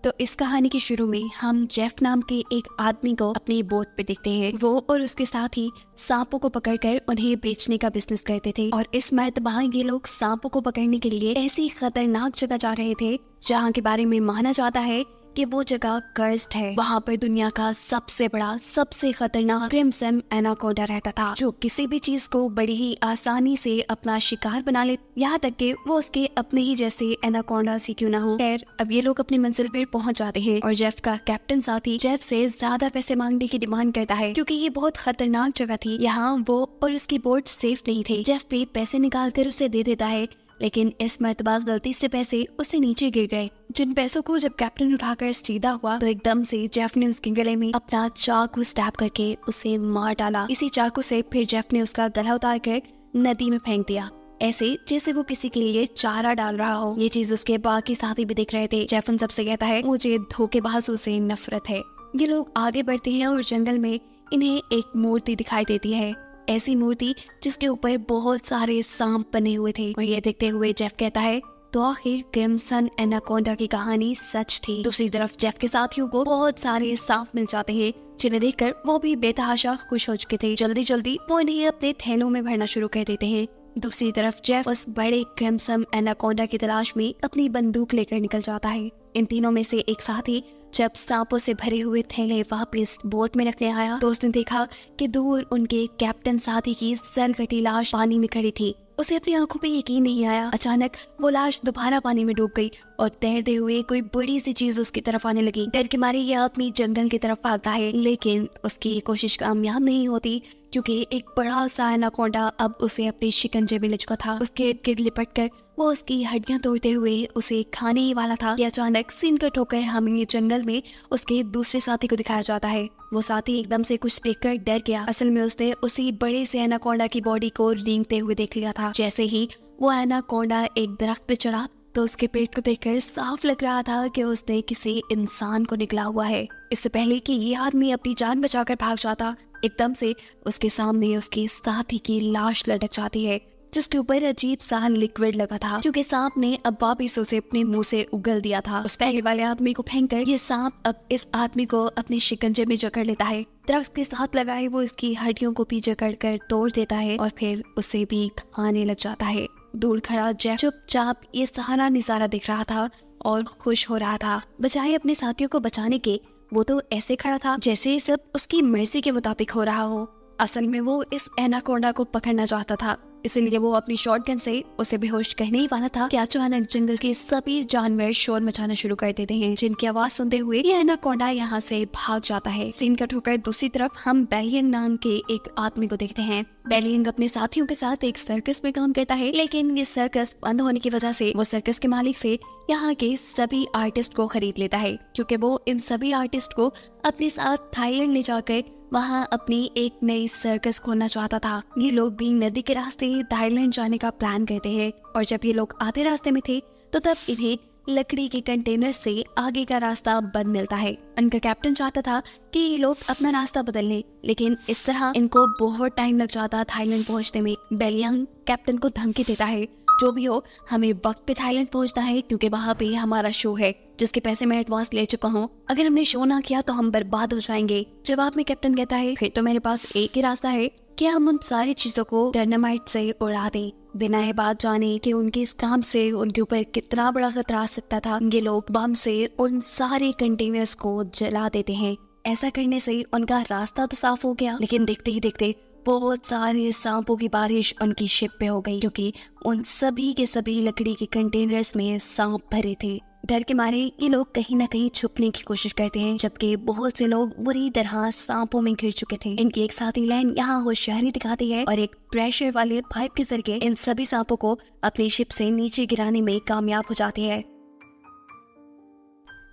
तो इस कहानी के शुरू में हम जेफ नाम के एक आदमी को अपनी बोट पे देखते हैं। वो और उसके साथ ही सांपों को पकड़कर उन्हें बेचने का बिजनेस करते थे। और इस मर्तबा ये लोग सांपों को पकड़ने के लिए ऐसी खतरनाक जगह जा रहे थे जहाँ के बारे में माना जाता है कि वो जगह कर्स्ड है। वहाँ पर दुनिया का सबसे बड़ा, सबसे खतरनाक क्रिम्सन एनाकोंडा रहता था, जो किसी भी चीज को बड़ी ही आसानी से अपना शिकार बना ले, यहाँ तक कि वो उसके अपने ही जैसे एनाकोंडा से क्यों ना हो। खैर, अब ये लोग अपनी मंजिल पर पहुंच जाते हैं और जेफ का कैप्टन साथी जेफ से ज्यादा पैसे मांगने की डिमांड करता है, क्योंकि ये बहुत खतरनाक जगह थी। यहाँ वो और उसकी बोट सेफ नहीं थे। जेफ पे पैसे निकाल कर उसे दे देता है, लेकिन इस मर्तबा गलती से पैसे उससे नीचे गिर गए। जिन पैसों को जब कैप्टन उठाकर सीधा हुआ तो एकदम से जेफ ने उसके गले में अपना चाकू स्टैब करके उसे मार डाला। इसी चाकू से फिर जेफ ने उसका गला उतार कर नदी में फेंक दिया, ऐसे जैसे वो किसी के लिए चारा डाल रहा हो। ये चीज उसके बाकी साथी भी देख रहे थे। जेफ उन सबसे कहता है, मुझे धोखेबाजों से नफरत है। ये लोग आगे बढ़ते हैं और जंगल में इन्हें एक मूर्ति दिखाई देती है, ऐसी मूर्ति जिसके ऊपर बहुत सारे सांप बने हुए थे। और ये देखते हुए जेफ कहता है, तो आखिर क्रिम्सन एनाकोंडा की कहानी सच थी। दूसरी तरफ जेफ के साथियों को बहुत सारे सांप मिल जाते हैं, जिन्हें देखकर वो भी बेतहाशा खुश हो चुके थे। जल्दी जल्दी वो इन्हें अपने थैलों में भरना शुरू कर देते हैं। दूसरी तरफ जेफ उस बड़े क्रिम्सन एनाकोंडा की तलाश में अपनी बंदूक लेकर निकल जाता है। इन तीनों में से एक साथी जब सांपों से भरे हुए थैले वापस बोट में रखने आया तो उसने देखा कि दूर उनके कैप्टन साथी की सरकटी लाश पानी में खड़ी थी। उसे अपनी आंखों पे यकीन नहीं आया। अचानक वो लाश दोबारा पानी में डूब गई और तैरते हुए कोई बड़ी सी चीज उसकी तरफ आने लगी। डर के मारे ये आदमी जंगल की तरफ भागता है, लेकिन उसकी ये कोशिश कामयाब नहीं होती, क्योंकि एक बड़ा सा एनाकोंडा अब उसे अपने शिकंजे में ले चुका था। उसके इर्द गिर्द लिपट कर वो उसकी हड्डियां तोड़ते हुए उसे खाने ही वाला था कि अचानक सीन कट होकर हमें जंगल में उसके दूसरे साथी को दिखाया जाता है। वो साथी एकदम से कुछ देखकर डर गया। असल में उसने उसी बड़े से एनाकोंडा की बॉडी को रेंगते हुए देख लिया था। जैसे ही वो एनाकोंडा एक दरख्त पे चढ़ा तो उसके पेट को देखकर साफ लग रहा था कि उसने किसी इंसान को निकला हुआ है। इससे पहले कि ये आदमी अपनी जान बचाकर भाग जाता, एकदम से उसके सामने उसके साथी की लाश लटक जाती है, जिसके ऊपर अजीब सा लिक्विड लगा था, क्योंकि सांप ने अब वापिस उसे अपने मुंह से उगल दिया था। उस पहले वाले आदमी को फेंककर ये सांप अब इस आदमी को अपने शिकंजे में जकड़ लेता है। दरख्त के साथ लगाए वो इसकी हड्डियों को भी जकड़ कर तोड़ देता है और फिर उसे भी खाने लग जाता है। दूर खड़ा जेफ चुपचाप ये सारा नजारा देख रहा था और खुश हो रहा था। बजाय अपने साथियों को बचाने के, वो तो ऐसे खड़ा था जैसे सब उसकी मर्जी के मुताबिक हो रहा हो। असल में वो इस एनाकोंडा को पकड़ना चाहता था, इसलिए वो अपनी शॉटगन से उसे बेहोश करने ही वाला था कि अचानक जंगल के सभी जानवर शोर मचाना शुरू कर देते हैं, जिनकी आवाज सुनते हुए ये एनाकोंडा यहाँ से भाग जाता है। सीन कट होकर दूसरी तरफ हम बेलियंग नाम के एक आदमी को देखते हैं। बेलियंग अपने साथियों के साथ एक सर्कस में काम करता है, लेकिन ये सर्कस बंद होने की वजह से वो सर्कस के मालिक से यहाँ के सभी आर्टिस्ट को खरीद लेता है, क्योंकि वो इन सभी आर्टिस्ट को अपने साथ थाईलैंड ले जाकर वहाँ अपनी एक नई सर्कस खोलना चाहता था। ये लोग भी नदी के रास्ते थाईलैंड जाने का प्लान करते हैं, और जब ये लोग आधे रास्ते में थे तो तब इन्हें लकड़ी के कंटेनर से आगे का रास्ता बंद मिलता है। उनका कैप्टन चाहता था कि ये लोग अपना रास्ता बदल लें, लेकिन इस तरह इनको बहुत टाइम लग जाता थाईलैंड पहुंचने में। बेलियंग कैप्टन को धमकी देता है, जो भी हो हमें वक्त पे थाईलैंड पहुंचना है, क्योंकि वहाँ पे हमारा शो है जिसके पैसे मैं एडवांस ले चुका हूँ। अगर हमने शो ना किया तो हम बर्बाद हो जाएंगे। जवाब में कैप्टन कहता है, फिर तो मेरे पास एक ही रास्ता है कि हम उन सारी चीजों को डायनामाइट से उड़ा दें, बिना ये बात जाने कि उनके इस काम से उनके ऊपर कितना बड़ा खतरा आ सकता था। ये लोग बम से उन सारे कंटेनर्स को जला देते हैं। ऐसा करने से उनका रास्ता तो साफ हो गया, लेकिन देखते ही देखते बहुत सारे सांपों की बारिश उनकी शिप पे हो गई, क्योंकि उन सभी के सभी लकड़ी के कंटेनर्स में सांप भरे थे। डर के मारे ये लोग कहीं ना कहीं छुपने की कोशिश करते हैं, जबकि बहुत से लोग बुरी तरह सांपों में घिर चुके थे। इनकी एक साथी लाइन यहाँ होशियारी दिखाती है और एक प्रेशर वाले पाइप के जरिए इन सभी सांपों को अपनी शिप से नीचे गिराने में कामयाब हो जाती है।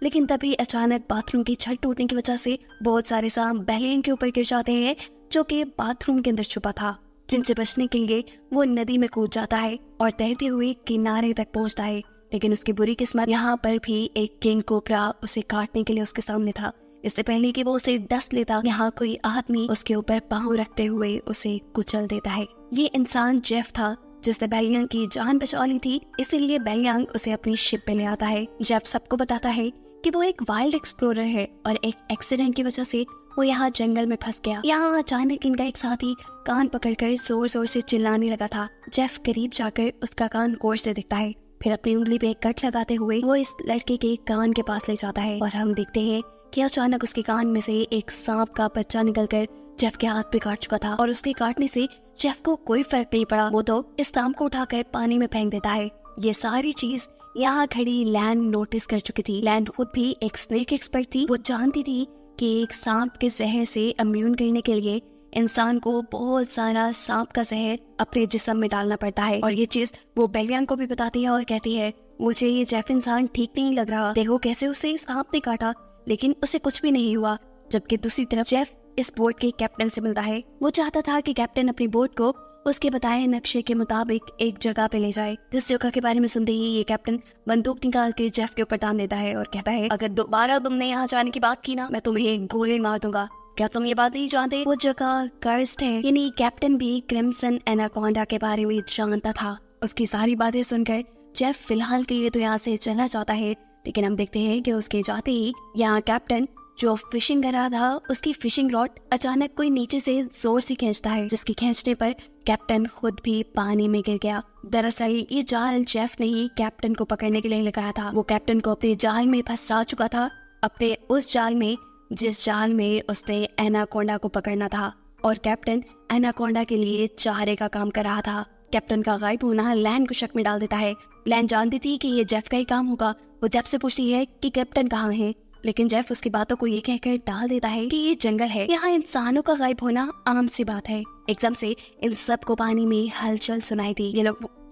लेकिन तभी अचानक बाथरूम की छत टूटने की वजह से बहुत सारे सांप बेलियंग के ऊपर गिर जाते हैं, जो कि बाथरूम के अंदर छुपा था। जिनसे बचने के लिए वो नदी में कूद जाता है और तैरते हुए किनारे तक पहुंचता है। लेकिन उसकी बुरी किस्मत, यहाँ पर भी एक किंग कोबरा उसे काटने के लिए उसके सामने था। इससे पहले कि वो उसे डस लेता, यहाँ कोई आदमी उसके ऊपर पाँव रखते हुए उसे कुचल देता है। ये इंसान जेफ था, जिसने बेलियंग की जान बचा ली थी, इसीलिए बेलियंग उसे अपनी शिप पे ले आता है। जेफ सबको बताता है कि वो एक वाइल्ड एक्सप्लोरर है और एक एक्सीडेंट की वजह से वो यहाँ जंगल में फंस गया। यहाँ अचानक इनका एक साथी कान पकड़कर जोर जोर से चिल्लाने लगा था। जेफ करीब जाकर उसका कान गौर से देखता है, फिर अपनी उंगली पे कट लगाते हुए वो इस लड़के के कान के पास ले जाता है और हम देखते हैं कि अचानक उसके कान में से एक सांप का बच्चा निकलकर जेफ के हाथ पे काट चुका था और उसके काटने से जेफ को कोई फर्क नहीं पड़ा। वो तो इस सांप को उठाकर पानी में फेंक देता है। ये सारी चीज यहाँ खड़ी लैन नोटिस कर चुकी थी। लैन खुद भी एक स्नेक एक्सपर्ट थी। वो जानती थी कि एक सांप के जहर से इम्यून करने के लिए इंसान को बहुत सारा सांप का जहर अपने जिस्म में डालना पड़ता है और ये चीज वो बेलियांग को भी बताती है और कहती है, मुझे ये जेफ इंसान ठीक नहीं लग रहा। देखो कैसे उसे सांप ने काटा लेकिन उसे कुछ भी नहीं हुआ। जबकि दूसरी तरफ जेफ इस बोट के कैप्टन से मिलता है। वो चाहता था कि कैप्टन अपनी बोट को उसके बताए नक्शे के मुताबिक एक जगह पे ले जाए। जिस जगह के बारे में सुनते ही ये कैप्टन बंदूक निकाल के जेफ के ऊपर तान देता है और कहता है, अगर दोबारा तुमने यहाँ जाने की बात की ना, मैं तुम्हें गोली मार दूंगा। क्या तुम ये बात नहीं जानते? वो जगह कर्स्ड है। यानी कैप्टन भी क्रिम्सन एनाकोंडा के बारे में जानता था। उसकी सारी बातें सुनकर जेफ फिलहाल के लिए तो यहाँ से चला जाता है, लेकिन हम देखते हैं कि उसके जाते ही यहाँ कैप्टन जो फिशिंग कर रहा था उसकी फिशिंग रॉड अचानक कोई नीचे से जोर से खींचता है, जिसके खींचने पर कैप्टन खुद भी पानी में गिर गया। दरअसल ये जाल जेफ ने ही कैप्टन को पकड़ने के लिए लगाया था। वो कैप्टन को अपने जाल में फंसा चुका था, अपने उस जाल में जिस जाल में उसने एनाकोंडा को पकड़ना था, और कैप्टन एनाकोंडा के लिए चारे का काम कर रहा था। कैप्टन का गायब होना लैन को शक में डाल देता है। लैन जानती थी कि ये जेफ का ही काम होगा। वो जेफ से पूछती है कि कैप्टन कहाँ है, लेकिन जेफ उसकी बातों को ये कहकर टाल देता है कि ये जंगल है, यहाँ इंसानों का गायब होना आम सी बात है। एकदम से इन सबको पानी में हलचल सुनाई दी।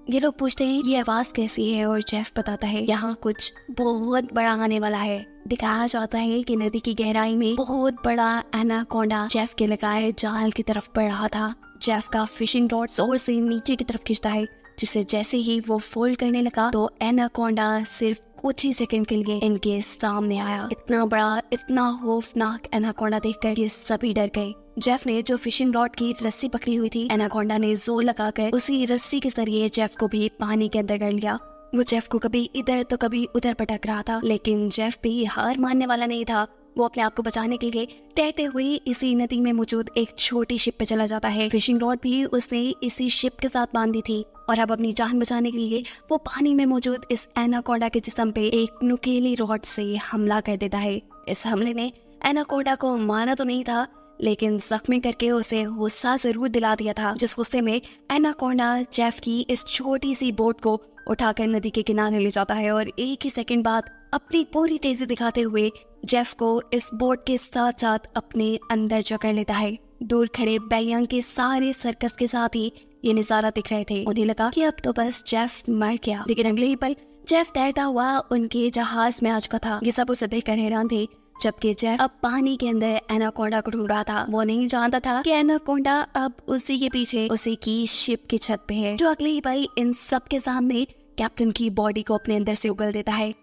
ये लोग पूछते हैं ये आवाज कैसी है, और जेफ बताता है यहाँ कुछ बहुत बड़ा आने वाला है। दिखाया जाता है कि नदी की गहराई में बहुत बड़ा एनाकोंडा जेफ के लगाए जाल की तरफ बढ़ रहा था। जेफ का फिशिंग रॉड जोर से नीचे की तरफ खींचता है, जिसे जैसे ही वो फोल्ड करने लगा तो एनाकोंडा सिर्फ कुछ ही सेकंड के लिए इनके सामने आया। इतना बड़ा, इतना खौफनाक एनाकोंडा देखकर ये सभी डर गए। जेफ ने जो फिशिंग रॉड की रस्सी पकड़ी हुई थी, एनाकोंडा ने जोर लगाकर उसी रस्सी के जरिए जेफ को भी पानी के अंदर कर लिया। वो जेफ को कभी इधर तो कभी उधर पटक रहा था, लेकिन जेफ भी हार मानने वाला नहीं था। वो अपने आप को बचाने के लिए तैरते हुए इसी नदी में मौजूद एक छोटी शिप पे चला जाता है। फिशिंग रॉड भी उसने इसी शिप के साथ बांधी थी और अब अपनी जान बचाने के लिए वो पानी में मौजूद इस एनाकोंडा के जिस्म पे एक नुकीली रॉड से हमला कर देता है। इस हमले ने एनाकोंडा को मारा तो नहीं था, लेकिन जख्मी करके उसे गुस्सा जरूर दिला दिया था, जिस गुस्से में एनाकोंडा जेफ की इस छोटी सी बोट को उठाकर नदी के किनारे ले जाता है और एक ही सेकंड बाद अपनी पूरी तेजी दिखाते हुए जेफ को इस बोट के साथ साथ अपने अंदर जकड़ लेता है। दूर खड़े बेलियांग के सारे सर्कस के साथ ही ये नजारा दिख रहे थे। उन्हें लगा कि अब तो बस जेफ मर गया, लेकिन अगले ही पल जेफ तैरता हुआ उनके जहाज में आ चुका था। ये सब उसे देखकर हैरान थे, जबकि जेफ अब पानी के अंदर एनाकोंडा को ढूंढ रहा था। वो नहीं जानता था कि एनाकोंडा अब उसी के पीछे उसी की शिप की छत पे है, जो अगले ही पल इन सब के सामने कैप्टन की बॉडी को अपने अंदर से उगल देता है।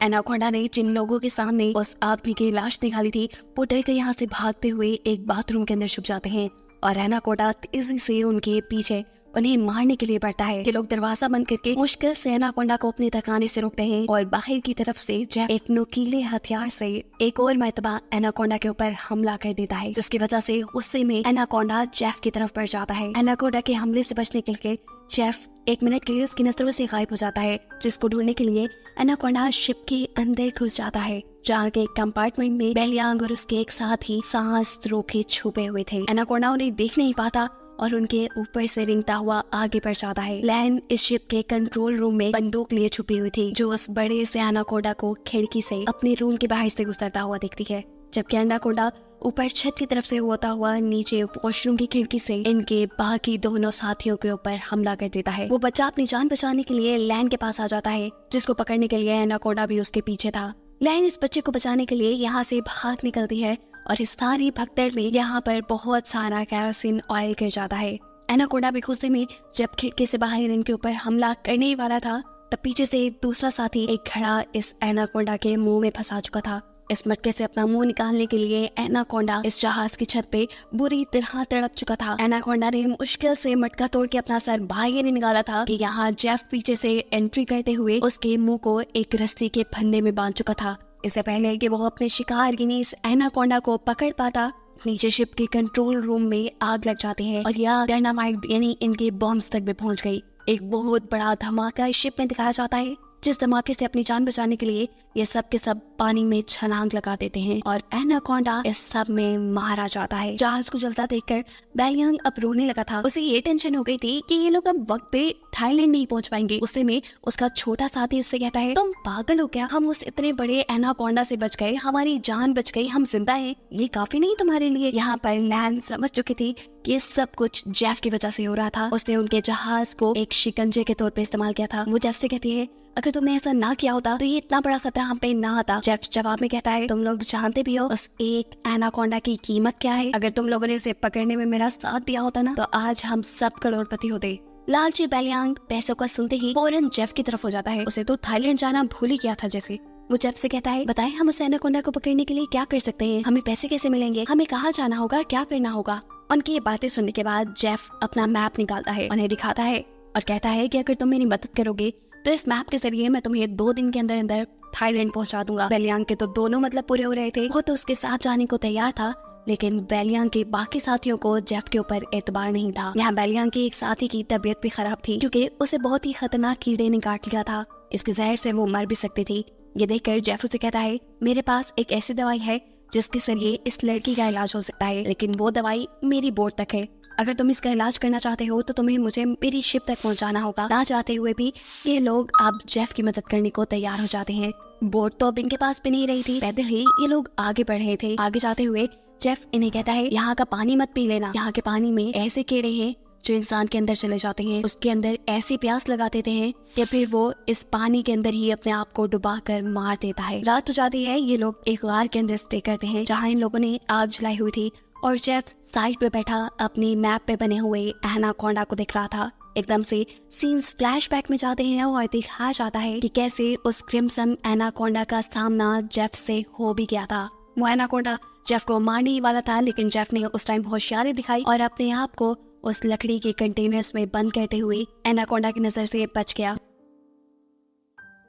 एनाकोंडा ने जिन लोगों के सामने उस आदमी की लाश निकाली थी, वो डर के यहाँ से भागते हुए एक बाथरूम के अंदर छुप जाते हैं और एनाकोंडा तेजी से उनके पीछे उन्हें मारने के लिए बढ़ता है। ये लोग दरवाजा बंद करके मुश्किल से एनाकोंडा को अपने तक आने से रोकते हैं और बाहर की तरफ से जेफ एक नुकीले हथियार से एक और मर्तबा एनाकोंडा के ऊपर हमला कर देता है, जिसकी वजह से गुस्से में एनाकोंडा जेफ की तरफ बढ़ जाता है। एनाकोंडा के हमले से बचने के लिए जेफ एक मिनट के लिए उसकी नजरों से गायब हो जाता है, जिसको ढूंढने के लिए एनाकोंडा शिप के अंदर घुस जाता है, जहाँ के एक कंपार्टमेंट में बेलियांग और उसके एक साथ ही सांस रोके छुपे हुए थे। एनाकोंडा उन्हें देख नहीं पाता और उनके ऊपर से रेंगता हुआ आगे बढ़ जाता है। लैन इस शिप के कंट्रोल रूम में बंदूक लिए छुपी हुई थी, जो उस बड़े से एनाकोंडा को खिड़की से अपने रूम के बाहर से गुजरता हुआ देखती है, जबकि एनाकोंडा ऊपर छत की तरफ से होता हुआ नीचे वॉशरूम की खिड़की से इनके बाकी दोनों साथियों के ऊपर हमला कर देता है। वो बच्चा अपनी जान बचाने के लिए लैन के पास आ जाता है, जिसको पकड़ने के लिए एनाकोंडा भी उसके पीछे था। लैन इस बच्चे को बचाने के लिए यहाँ से भाग निकलती है और इस सारी भगदड़ में यहाँ पर बहुत सारा केरोसिन ऑयल गिर जाता है। एनाकोंडा भी गुस्से में जब खिड़की से बाहर इनके ऊपर हमला करने ही वाला था, तब पीछे से दूसरा साथी एक घड़ा इस एनाकोंडा के मुंह में फंसा चुका था इस मटके से अपना मुंह निकालने के लिए एनाकोंडा इस जहाज की छत पे बुरी तरह तड़प चुका था। एनाकोंडा ने मुश्किल से मटका तोड़ के अपना सर बाहर निकाला था कि यहाँ जेफ पीछे से एंट्री करते हुए उसके मुंह को एक रस्सी के फंदे में बांध चुका था। इससे पहले कि वो अपने शिकार गिनी इस एनाकोंडा को पकड़ पाता, नीचे शिप के कंट्रोल रूम में आग लग जाती है और यह डायनामाइट यानी इनके बॉम्ब्स तक भी पहुंच गई। एक बहुत बड़ा धमाका इस शिप में दिखाया जाता है, जिस धमाके से अपनी जान बचाने के लिए ये सब के सब पानी में छलांग लगा देते हैं और एनाकोंडा इस सब में मारा जाता है। जहाज को जलता देखकर बेलियांग अब रोने लगा था। उसे ये टेंशन हो गई थी कि ये लोग अब वक्त पे थाईलैंड नहीं पहुंच पाएंगे। उससे में उसका छोटा साथी उससे कहता है, तुम पागल हो क्या? हम उस इतने बड़े एनाकोंडा से बच गए, हमारी जान बच गई, हम जिंदा हैं, ये काफी नहीं तुम्हारे लिए? यहाँ पर लैन समझ चुकी थी कि ये सब कुछ जेफ की वजह से हो रहा था। उसने उनके जहाज को एक शिकंजे के तौर पे इस्तेमाल किया था। वो जेफ से कहती है, अगर तुमने ऐसा ना किया होता तो ये इतना बड़ा खतरा हम पे ना आता। जेफ जवाब में कहता है, तुम लोग जानते भी हो उस एक एनाकोंडा की कीमत क्या है? अगर तुम लोगों ने उसे पकड़ने में मेरा साथ दिया होता ना तो आज हम सब करोड़पति होते। लालची बेलियांग पैसों का सुनते ही फौरन जेफ की तरफ हो जाता है। उसे तो थाईलैंड जाना भूल ही गया था जैसे। वो जेफ से कहता है, बताएं हम उस एनाकोंडा को पकड़ने के लिए क्या कर सकते हैं? हमें पैसे कैसे मिलेंगे? हमें कहाँ जाना होगा? क्या करना होगा? उनकी ये बातें सुनने के बाद जेफ अपना मैप निकालता है, उन्हें दिखाता है और कहता है कि अगर तुम मेरी मदद करोगे तो इस मैप के जरिए मैं तुम्हें 2 दिन के अंदर अंदर थाईलैंड पहुंचा दूंगा। बेलियांग के तो दोनों मतलब पूरे हो रहे थे। वो तो उसके साथ जाने को तैयार था, लेकिन बेलियांग के बाकी साथियों को जेफ के ऊपर एतबार नहीं था। यहाँ बेलियांग की एक साथी की तबीयत भी खराब थी क्योंकि उसे बहुत ही खतरनाक कीड़े ने काट लिया था। इसके जहर से वो मर भी सकती थी। ये देखकर जेफ उसे कहता है, मेरे पास एक ऐसी दवाई है जिसके जरिए इस लड़की का इलाज हो सकता है, लेकिन वो दवाई मेरी बोट तक है। अगर तुम इसका इलाज करना चाहते हो तो तुम्हें मुझे मेरी शिप तक पहुंचाना होगा। ना चाहते हुए भी ये लोग अब जेफ की मदद करने को तैयार हो जाते हैं। बोट तो अब इनके पास भी नहीं रही थी, पैदल ही ये लोग आगे बढ़ रहे थे। आगे जाते हुए जेफ इन्हें कहता है, यहाँ का पानी मत पी लेना, यहाँ के पानी में ऐसे कीड़े हैं जो इंसान के अंदर चले जाते हैं, उसके अंदर ऐसी प्यास लगा देते हैं या फिर वो इस पानी के अंदर ही अपने आप को डुबा कर मार देता है। रात हो जाती है, ये लोग एक गार के अंदर स्टे करते हैं जहाँ इन लोगों ने आग जलाई हुई थी और जेफ साइड पे बैठा अपनी मैप पे बने हुए एनाकोंडा को देख रहा था। एकदम से सीन्स फ्लैशबैक में जाते हैं और दिखाया जाता है कि कैसे उस क्रिम्सन एनाकोंडा का सामना जेफ से हो भी गया था। वो एनाकोंडा जेफ को मारने ही वाला था, लेकिन जेफ ने उस टाइम होशियारी दिखाई और अपने आप को उस लकड़ी के कंटेनर्स में बंद करते हुए एनाकोंडा की नजर से बच गया।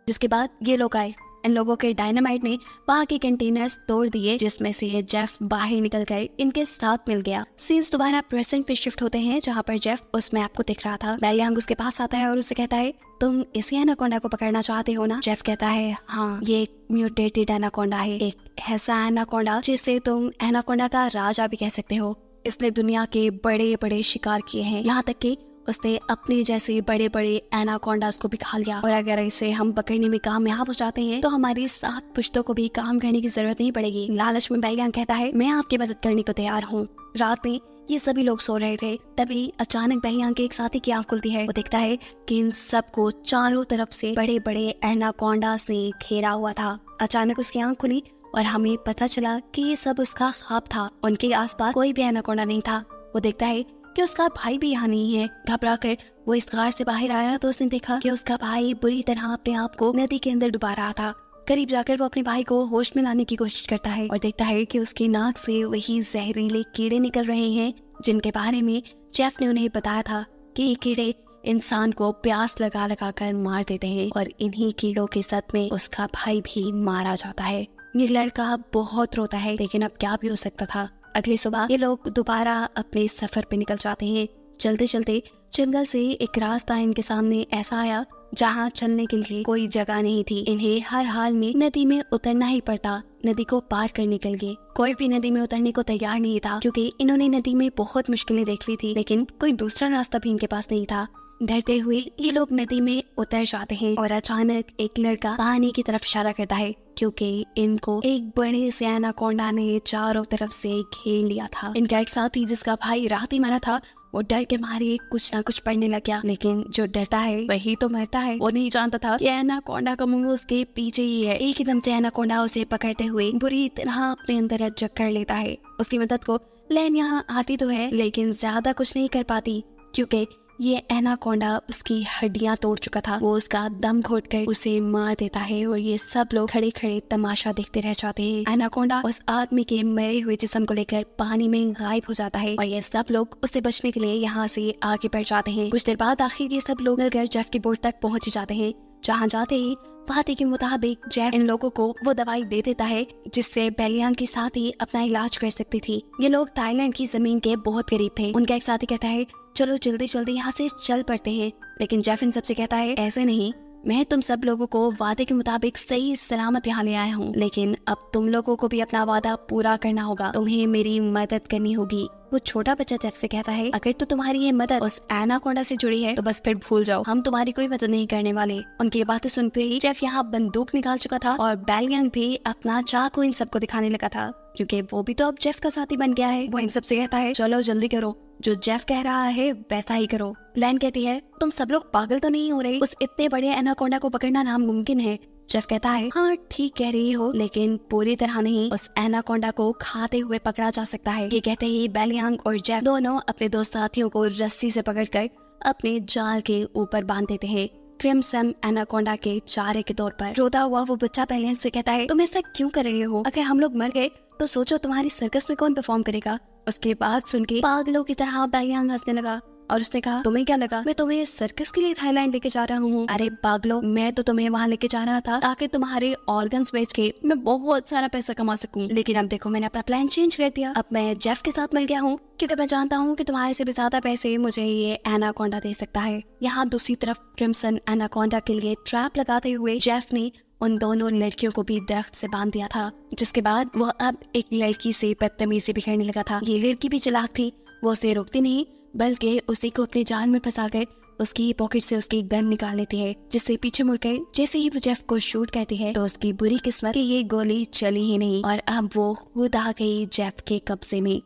जिसके बाद ये लोग आए। इन लोगों के डायनामाइट ने वहाँ के कंटेनर्स तोड़ दिए, जिसमें से ये जेफ बाहर निकल कर इनके साथ मिल गया। सीन्स दोबारा प्रेजेंट पे शिफ्ट होते हैं जहाँ पर जेफ उस मैप को दिख रहा था। बेलियांग उसके पास आता है और उसे कहता है, तुम इसी एनाकोंडा को पकड़ना चाहते हो ना? जेफ कहता है, हाँ, ये एक म्यूटेटेड एनाकोंडा है, एक ऐसा एनाकोंडा जिसे तुम एनाकोंडा का राजा भी कह सकते हो। इसने दुनिया के बड़े बड़े शिकार किए हैं, यहाँ तक कि उसने अपने जैसे बड़े बड़े एनाकोंडास को भी खा लिया। और अगर इसे हम पकड़ने में कामयाब हो जाते हैं तो हमारी 7 पुश्तों को भी काम करने की जरूरत नहीं पड़ेगी। लालच में बेलियांग कहता है, मैं आपकी मदद करने को तैयार हूँ। रात में ये सभी लोग सो रहे थे, तभी अचानक बेलियांग के एक साथी की आंख खुलती है। वो देखता है कि इन सबको चारों तरफ से बड़े बड़े एनाकोंडास ने घेरा हुआ था। अचानक उसकी आंख खुली और हमें पता चला कि ये सब उसका ख्वाब था। उनके आसपास कोई भी एनाकोंडा नहीं था। वो देखता है कि उसका भाई भी यहाँ नहीं है। घबराकर वो इस गार से बाहर आया तो उसने देखा कि उसका भाई बुरी तरह अपने आप को नदी के अंदर डुबा रहा था। करीब जाकर वो अपने भाई को होश में लाने की कोशिश करता है और देखता है कि उसकी नाक से वही जहरीले कीड़े निकल रहे हैं जिनके बारे में जेफ ने उन्हें बताया था कि ये कीड़े इंसान को प्यास लगा लगा कर मार देते हैं और इन्हीं कीड़ों के सद में उसका भाई भी मारा जाता है। ये लड़का बहुत रोता है, लेकिन अब क्या भी हो सकता था। अगली सुबह ये लोग दोबारा अपने सफर पे निकल जाते हैं। चलते चलते जंगल से एक रास्ता इनके सामने ऐसा आया जहाँ चलने के लिए कोई जगह नहीं थी। इन्हें हर हाल में नदी में उतरना ही पड़ता, नदी को पार करने के लिए। कोई भी नदी में उतरने को तैयार नहीं था क्योंकि इन्होंने नदी में बहुत मुश्किलें देख ली थी, लेकिन कोई दूसरा रास्ता भी इनके पास नहीं था। डरते हुए ये लोग नदी में उतर जाते हैं और अचानक एक लड़का पानी की तरफ इशारा करता है क्योंकि इनको एक बड़े से एनाकोंडा ने चारों तरफ से घेर लिया था। इनका एक साथी जिसका भाई रात ही मरा था, वो डर के मारे कुछ ना कुछ पढ़ने लग गया, लेकिन जो डरता है वही तो मरता है। वो नहीं जानता था कि एनाकोंडा का मुंह उसके पीछे ही है। एक एकदम से एनाकोंडा उसे पकड़ते हुए बुरी तरह अपने अंदर जकड़ लेता है। उसकी मदद को लैन यहाँ आती तो है, लेकिन ज्यादा कुछ नहीं कर पाती क्योंकि ये एनाकोंडा उसकी हड्डियां तोड़ चुका था। वो उसका दम घोटकर उसे मार देता है और ये सब लोग खड़े खड़े तमाशा देखते रह जाते हैं। एनाकोंडा उस आदमी के मरे हुए जिस्म को लेकर पानी में गायब हो जाता है और ये सब लोग उससे बचने के लिए यहाँ से आगे बढ़ जाते हैं। कुछ देर बाद आखिर ये सब लोग मिलकर जेफ की बोट तक पहुंच जाते हैं। जहाँ जाते ही बात के मुताबिक जेफ इन लोगों को वो दवाई दे देता है जिससे बेलियांग के साथ ही अपना इलाज कर सकती थी। ये लोग थाईलैंड की जमीन के बहुत करीब थे। उनका एक साथी कहता है चलो जल्दी जल्दी यहाँ से चल पड़ते हैं, लेकिन जेफ इन सबसे कहता है ऐसे नहीं, मैं तुम सब लोगों को वादे के मुताबिक सही सलामत यहाँ ले आया हूँ, लेकिन अब तुम लोगों को भी अपना वादा पूरा करना होगा, तुम्हें मेरी मदद करनी होगी। वो छोटा बच्चा जेफ से कहता है अगर तो तुम्हारी ये मदद उस एनाकोंडा से जुड़ी है तो बस फिर भूल जाओ, हम तुम्हारी कोई मदद नहीं करने वाले। उनकी बातें सुनते ही जेफ यहाँ बंदूक निकाल चुका था और बेलियांग भी अपना चाकू इन सबको दिखाने लगा था, क्योंकि वो भी तो अब जेफ का साथी बन गया है। वो इन सबसे कहता है चलो जल्दी करो, जो जेफ कह रहा है वैसा ही करो। लैन कहती है तुम सब लोग पागल तो नहीं हो रहे, उस इतने बड़े एनाकोंडा को पकड़ना नामुमकिन है। जेफ कहता है हाँ ठीक कह रही हो, लेकिन पूरी तरह नहीं उस एनाकोंडा को खाते हुए पकड़ा जा सकता है। ये कहते ही बेलियांग और जेफ दोनों अपने दो साथियों को रस्सी से पकड़कर अपने जाल के ऊपर बांध देते हैं, क्रिम्सन एनाकोंडा के चारे के तौर पर। रोता हुआ वो बच्चा बेलियांग से कहता है तुम ऐसा क्यों कर रहे हो, अगर हम लोग मर गए तो सोचो तुम्हारी सर्कस में कौन परफॉर्म करेगा। उसके बाद सुन के पागलों की तरह बेलियांग हंसने लगा और उसने कहा तुम्हें क्या लगा मैं तुम्हें सर्कस के लिए थाईलैंड लेके जा रहा हूँ? अरे पागलो, मैं तो तुम्हें वहाँ लेके जा रहा था ताकि तुम्हारे ऑर्गन्स बेच के मैं बहुत सारा पैसा कमा सकूं, लेकिन अब देखो मैंने अपना प्लान चेंज कर दिया। अब मैं जेफ के साथ मिल गया हूँ क्योंकि मैं जानता हूँ कि तुम्हारे से भी ज्यादा पैसे मुझे ये एनाकोंडा दे सकता है। यहाँ दूसरी तरफ क्रिम्सन एनाकोंडा के लिए ट्रैप लगाते हुए जेफ ने उन दोनों लड़कियों को भी दरख्त से बांध दिया था, जिसके बाद वह अब एक लड़की से बदतमीजी भी करने लगा था। ये लड़की भी चालाक थी, वो उसे रोकती नहीं बल्कि उसी को अपने जाल में फंसाकर उसकी पॉकेट से उसकी गन निकाल लेती है, जिससे पीछे मुड़कर जैसे ही वो जेफ को शूट करती है तो उसकी बुरी किस्मत कि ये गोली चली ही नहीं और अब वो खुद आ गई जेफ के कब्जे में।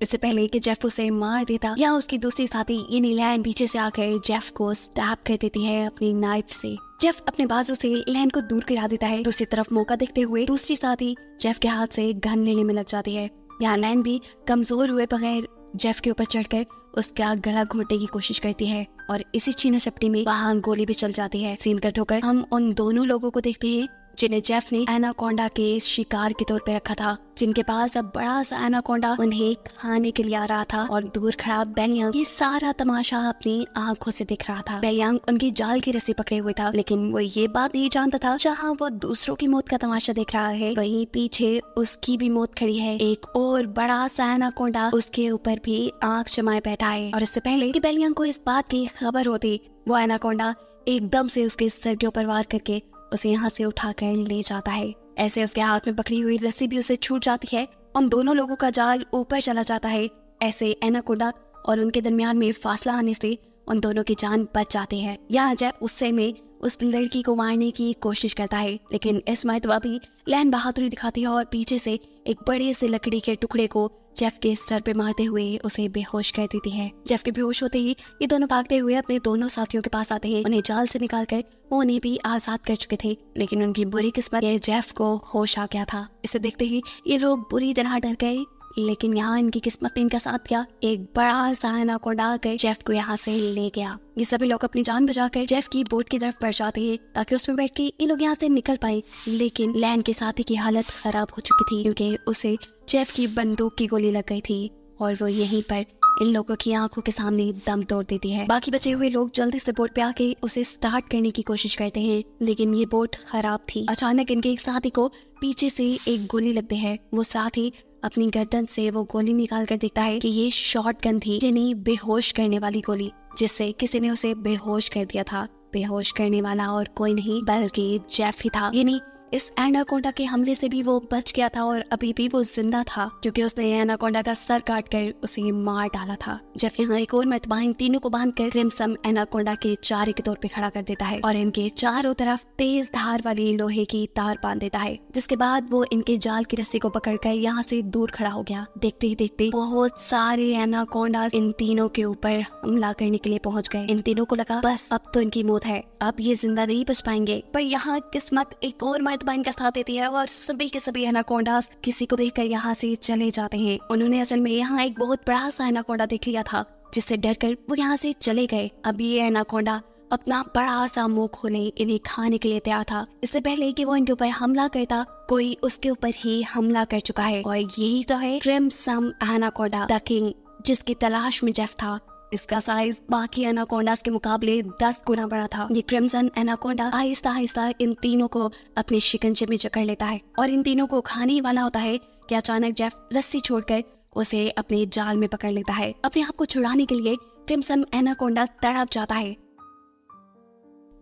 इससे पहले कि जेफ उसे मार देता या उसकी दूसरी साथी यानी लैन पीछे से आकर जेफ को स्टैब कर देती है अपनी नाइफ से। जेफ अपने बाजू से लैन को दूर गिरा देता है। दूसरी तरफ मौका देखते हुए दूसरी साथी जेफ के हाथ से गन लेने में लग जाती है। यहाँ लैन भी कमजोर हुए बगैर जेफ के ऊपर चढ़कर उसका गला घोटने की कोशिश करती है और इसी छीना झपटी में वहाँ गोली भी चल जाती है। सीन कट होकर हम उन दोनों लोगों को देखते हैं जिन्हें जेफ ने एनाकोंडा के शिकार के तौर पे रखा था, जिनके पास अब बड़ा सा एनाकोंडा उन्हें खाने के लिए आ रहा था और दूर खड़ा बेलियांग ये सारा तमाशा अपनी आंखों से देख रहा था। बेलियांग उनकी जाल की रस्सी पकड़े हुए था, लेकिन वो ये बात नहीं जानता था जहाँ वो दूसरों की मौत का तमाशा देख रहा है वहीं पीछे उसकी भी मौत खड़ी है। एक और बड़ा सा एनाकोंडा उसके ऊपर भी आंख जमाए बैठा है और इससे पहले कि बेलियांग को इस बात की खबर होती वो एनाकोंडा एकदम से उसके सर के ऊपर वार करके उसे यहाँ से उठाकर ले जाता है। ऐसे उसके हाथ में पकड़ी हुई रस्सी भी उसे छूट जाती है। उन दोनों लोगों का जाल ऊपर चला जाता है। ऐसे एनाकोंडा और उनके दरमियान में फासला आने से उन दोनों की जान बच जाती है। यहाँ जेफ गुस्से में उस लड़की को मारने की कोशिश करता है, लेकिन इस मरतबा भी लैन बहादुरी दिखाती है और पीछे से एक बड़े से लकड़ी के टुकड़े को जेफ के सर पे मारते हुए उसे बेहोश कर देती है। जेफ के बेहोश होते ही ये दोनों भागते हुए अपने दोनों साथियों के पास आते हैं। उन्हें जाल से निकालकर वो उन्हें भी आजाद कर चुके थे, लेकिन उनकी बुरी किस्मत ये जेफ को होश आ गया था। इसे देखते ही ये लोग बुरी तरह डर गए, लेकिन यहाँ इनकी किस्मत ने इनका साथ किया। एक बड़ा सा एनाकोंडा आकर जेफ को यहाँ से ले गया। ये सभी लोग अपनी जान बचाकर जेफ की बोट की तरफ बढ़ जाते हैं ताकि उसमें बैठ के ये लोग यहाँ से निकल पाए, लेकिन लैन के साथी की हालत खराब हो चुकी थी क्योंकि उसे जेफ की बंदूक की गोली लग गई थी और वो यहीं पर इन लोगों की आंखों के सामने दम तोड़ देती है। बाकी बचे हुए लोग जल्दी से बोट पे आके उसे स्टार्ट करने की कोशिश करते हैं, लेकिन ये बोट खराब थी। अचानक इनके एक साथी को पीछे से एक गोली लगती है। वो साथी अपनी गर्दन से वो गोली निकाल कर देखता है कि ये शॉटगन थी, यानी बेहोश करने वाली गोली, जिससे किसी ने उसे बेहोश कर दिया था। बेहोश करने वाला और कोई नहीं बल्कि जेफ ही था। यानी इस एनाकोंडा के हमले से भी वो बच गया था और अभी भी वो जिंदा था क्योंकि उसने एनाकोंडा का सर काट कर उसे मार डाला था। जेफ यहाँ एक और मरतबा इन तीनों को बांधकर क्रिम्सन एनाकोंडा के चारे के तौर पे खड़ा कर देता है और इनके चारों तरफ तेज धार वाली लोहे की तार बांध देता है, जिसके बाद वो इनके जाल की रस्सी को पकड़कर यहाँ से दूर खड़ा हो गया। देखते ही देखते बहुत सारे एनाकोंडा इन तीनों के ऊपर हमला करने के लिए पहुंच गए। इन तीनों को लगा बस अब तो इनकी मौत है, अब ये जिंदा नहीं बच पाएंगे। पर यहाँ किस्मत एक और मरतबा इनका साथ देती है और सभी के सभी एनाकोंडास किसी को देखकर यहाँ से चले जाते हैं। उन्होंने असल में यहाँ एक बहुत बड़ा सा एनाकोंडा देख लिया था जिससे डरकर वो यहाँ से चले गए। अब ये एनाकोंडा अपना बड़ा सा मुंह खोले इन्हें खाने के लिए तैयार था। इससे पहले कि वो इनके ऊपर हमला करता, कोई उसके ऊपर ही हमला कर चुका है और यही तो है क्रिम्सन एनाकोंडा द किंग, जिसकी तलाश में जेफ था। इसका साइज बाकी एनाकोंडास के मुकाबले 10 गुना बड़ा था। ये क्रिम्सन एनाकोंडा आहिस्ता आहिस्ता इन तीनों को अपने शिकंजे में जकड़ लेता है और इन तीनों को खाने ही वाला होता है कि अचानक जेफ रस्सी छोड़कर उसे अपने जाल में पकड़ लेता है। अपने आप को छुड़ाने के लिए क्रिम्सन एनाकोंडा तड़प जाता है।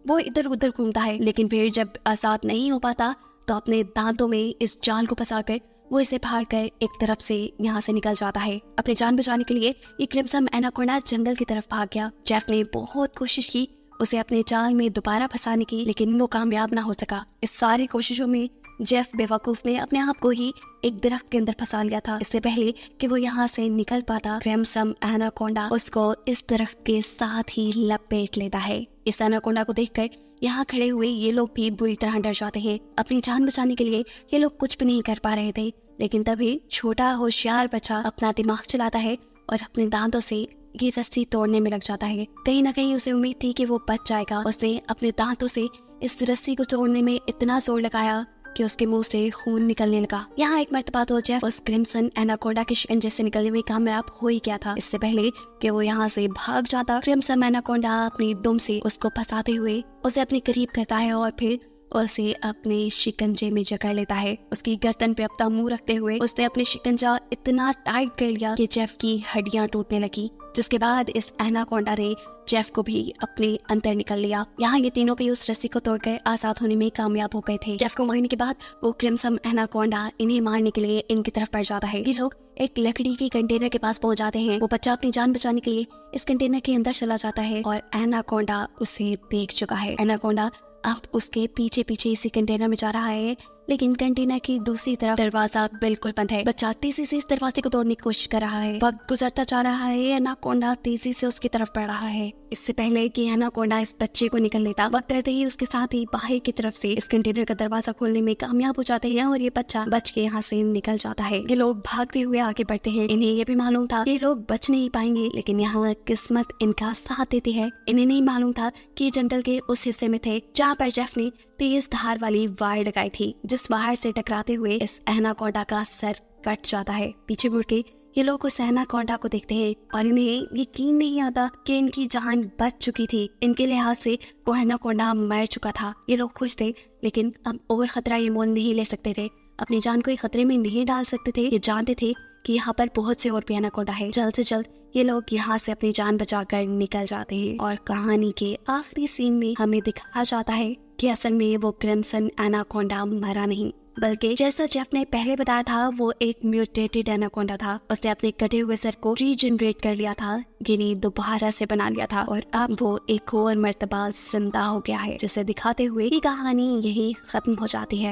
वो इधर उधर घूमता है, लेकिन फिर जब आजाद नहीं हो पाता तो अपने दांतों में इस जाल को फंसाकर वो इसे फाड़ कर एक तरफ से यहाँ से निकल जाता है। अपनी जान बचाने के लिए ये क्रिम्सन एनाकोंडा जंगल की तरफ भाग गया। जेफ ने बहुत कोशिश की उसे अपने जाल में दोबारा फंसाने की, लेकिन वो कामयाब ना हो सका। इस सारी कोशिशों में जेफ बेवकूफ ने अपने आप को ही एक दरख्त के अंदर फंसा लिया था। इससे पहले कि वो यहाँ से निकल पाता, क्रिम्सन एनाकोंडा उसको इस दरख्त के साथ ही लपेट लेता है। इस एनाकोंडा को देखकर यहाँ खड़े हुए ये लोग भी बुरी तरह डर जाते हैं। अपनी जान बचाने के लिए ये लोग कुछ भी नहीं कर पा रहे थे, लेकिन तभी छोटा होशियार बच्चा अपना दिमाग चलाता है और अपने दांतों से ये रस्सी तोड़ने में लग जाता है। कहीं ना कहीं उसे उम्मीद थी कि वो बच जाएगा। उसने अपने दांतों से इस रस्सी को तोड़ने में इतना जोर लगाया कि उसके मुंह से खून निकलने लगा। यहाँ एक मर्तबा तो जेफ उस क्रिम्सन एनाकोंडा के शिकंजे से निकलने में कामयाब हो ही गया था। इससे पहले कि वो यहाँ से भाग जाता, क्रिम्सन एनाकोंडा अपनी दुम से उसको फंसाते हुए उसे अपने करीब करता है और फिर उसे अपने शिकंजे में जकड़ लेता है। उसकी गर्दन पे अपना मुंह रखते हुए उसने अपने शिकंजा इतना टाइट कर लिया कि जेफ की हड्डियां टूटने लगी, जिसके बाद इस एनाकोंडा ने जेफ को भी अपने अंदर निकल लिया। यहाँ ये तीनों भी उस रस्सी को तोड़कर आजाद होने में कामयाब हो गए थे। जेफ को मारने के बाद वो क्रिम्सन एनाकोंडा इन्हें मारने के लिए इनकी तरफ बढ़ जाता है। ये लोग एक लकड़ी के कंटेनर के पास पहुंच जाते हैं। वो बच्चा अपनी जान बचाने के लिए इस कंटेनर के अंदर चला जाता है और एनाकोंडा उसे देख चुका है। एनाकोंडा अब उसके पीछे पीछे इसी कंटेनर में जा रहा है, लेकिन कंटेनर की दूसरी तरफ दरवाजा बिल्कुल बंद है। बच्चा तेजी से इस दरवाजे को तोड़ने की कोशिश कर रहा है। वक्त गुजरता जा रहा है, एनाकोंडा तेजी से उसकी तरफ बढ़ रहा है। इससे पहले कि एनाकोंडा इस बच्चे को निकल लेता, वक्त रहते ही उसके साथ ही बाहर की तरफ से इस कंटेनर का दरवाजा खोलने में कामयाब हो जाते हैं और ये बच्चा बच के यहाँ से निकल जाता है। ये लोग भागते हुए आगे बढ़ते हैं। इन्हें ये भी मालूम था कि ये लोग बच नहीं पाएंगे, लेकिन यहाँ किस्मत इनका साथ देती है। इन्हें नहीं मालूम था कि जंगल के उस हिस्से में थे जहाँ पर जेफ ने तेज धार वाली वार लगाई थी, जिस वार से टकराते हुए इस एनाकोंडा का सर कट जाता है। पीछे मुड़ के ये लोग उस एनाकोंडा को देखते हैं और इन्हें यकीन नहीं आता कि इनकी जान बच चुकी थी। इनके लिहाज से वो एनाकोंडा मर चुका था। ये लोग खुश थे, लेकिन अब और खतरा ये मोल नहीं ले सकते थे। अपनी जान को खतरे में नहीं डाल सकते थे। ये जानते थे कि यहाँ पर बहुत से और भी एनाकोंडा है। जल्द से जल्द ये लोग यहाँ से अपनी जान बचाकर निकल जाते हैं और कहानी के आखिरी सीन में हमें दिखाया जाता है कि असल में वो क्रिम्सन एनाकोंडा मरा नहीं, बल्कि जैसा जेफ ने पहले बताया था वो एक म्यूटेटेड एनाकोंडा था। उसने अपने कटे हुए सर को रीजनरेट कर लिया था, गिनी दोबारा से बना लिया था और अब वो एक और मर्तबा जिंदा हो गया है, जिसे दिखाते हुए ये कहानी यही खत्म हो जाती है।